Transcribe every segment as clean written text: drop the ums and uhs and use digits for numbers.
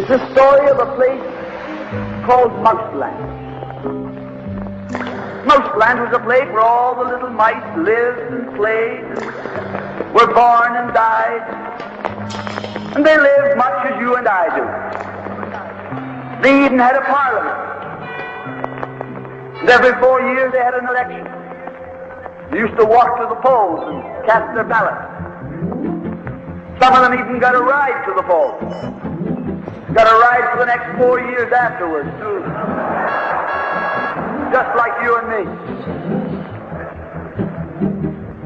It's the story of a place called Mouseland. Mouseland was a place where all the little mice lived and played, were born and died, and they lived much as you and I do. They even had a parliament. And every 4 years they had an election. They used to walk to the polls and cast their ballots. Some of them even got a ride to the polls. Got a ride for the next 4 years afterwards, too. Just like you and me.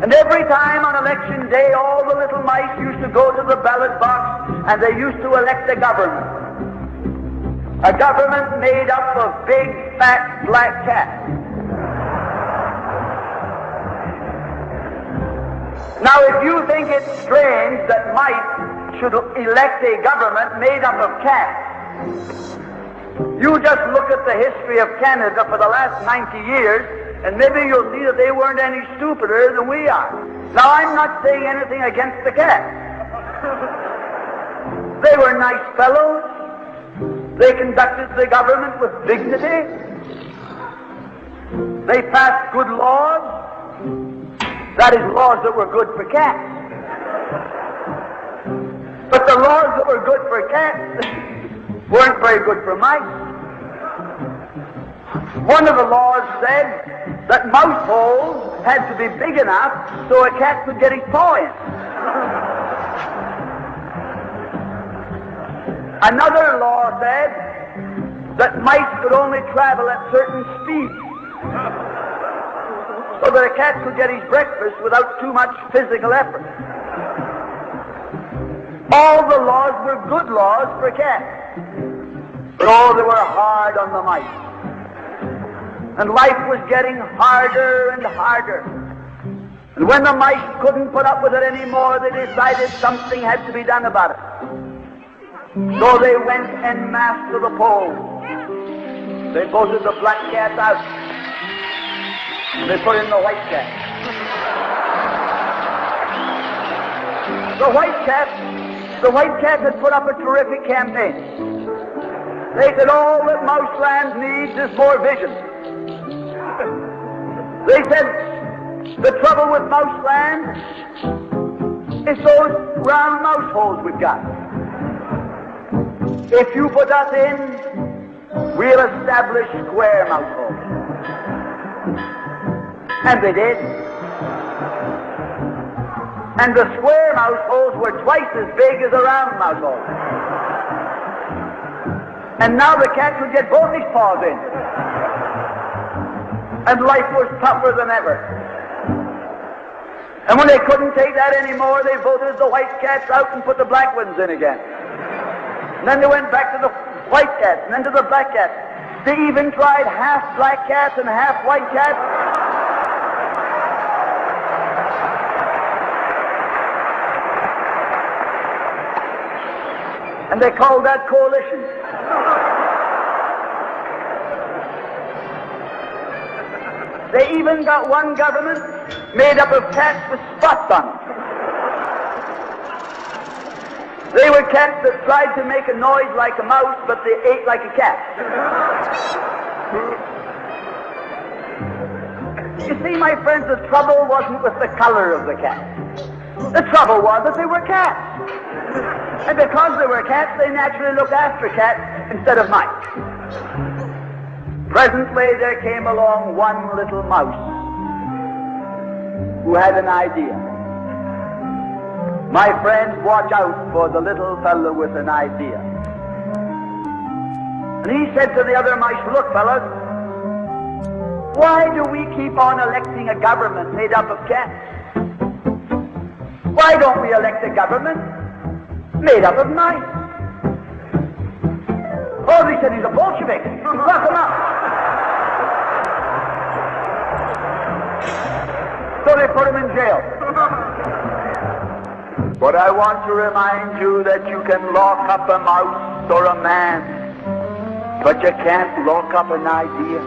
And every time on election day, all the little mice used to go to the ballot box and they used to elect a government. A government made up of big, fat, black cats. Now, if you think it's strange that mice should elect a government made up of cats, you just look at the history of Canada for the last 90 years, and maybe you'll see that they weren't any stupider than we are. Now, I'm not saying anything against the cats. They were nice fellows. They conducted the government with dignity. They passed good laws. That is, laws that were good for cats. But the laws that were good for cats weren't very good for mice. One of the laws said that mouse holes had to be big enough so a cat could get his paw in. Another law said that mice could only travel at certain speeds so that a cat could get his breakfast without too much physical effort. All the laws were good laws for cats, but oh, they were hard on the mice. And life was getting harder and harder. And when the mice couldn't put up with it anymore, they decided something had to be done about it. So they went en masse to the polls. They voted the black cats out. They put in the white cat. The white cat had put up a terrific campaign. They said all that Mouseland needs is more vision. They said the trouble with Mouseland is those round mouse holes we've got. If you put us in, we'll establish square mouse holes. And they did. And the square mouse holes were twice as big as the round mouse holes. And now the cat could get both his paws in. And life was tougher than ever. And when they couldn't take that anymore, they voted the white cats out and put the black ones in again. And then they went back to the white cats and then to the black cats. They even tried half black cats and half white cats. And they called that coalition. They even got one government made up of cats with spots on them. They were cats that tried to make a noise like a mouse, but they ate like a cat. You see, my friends, the trouble wasn't with the color of the cat. The trouble was that they were cats. And because they were cats, they naturally looked after cats instead of mice. Presently, there came along one little mouse who had an idea. My friends, watch out for the little fellow with an idea. And he said to the other mice, look, fellas, why do we keep on electing a government made up of cats? Why don't we elect a government made up of mice? Oh, they said he's a Bolshevik. Lock him up. So they put him in jail. But I want to remind you that you can lock up a mouse or a man, but you can't lock up an idea.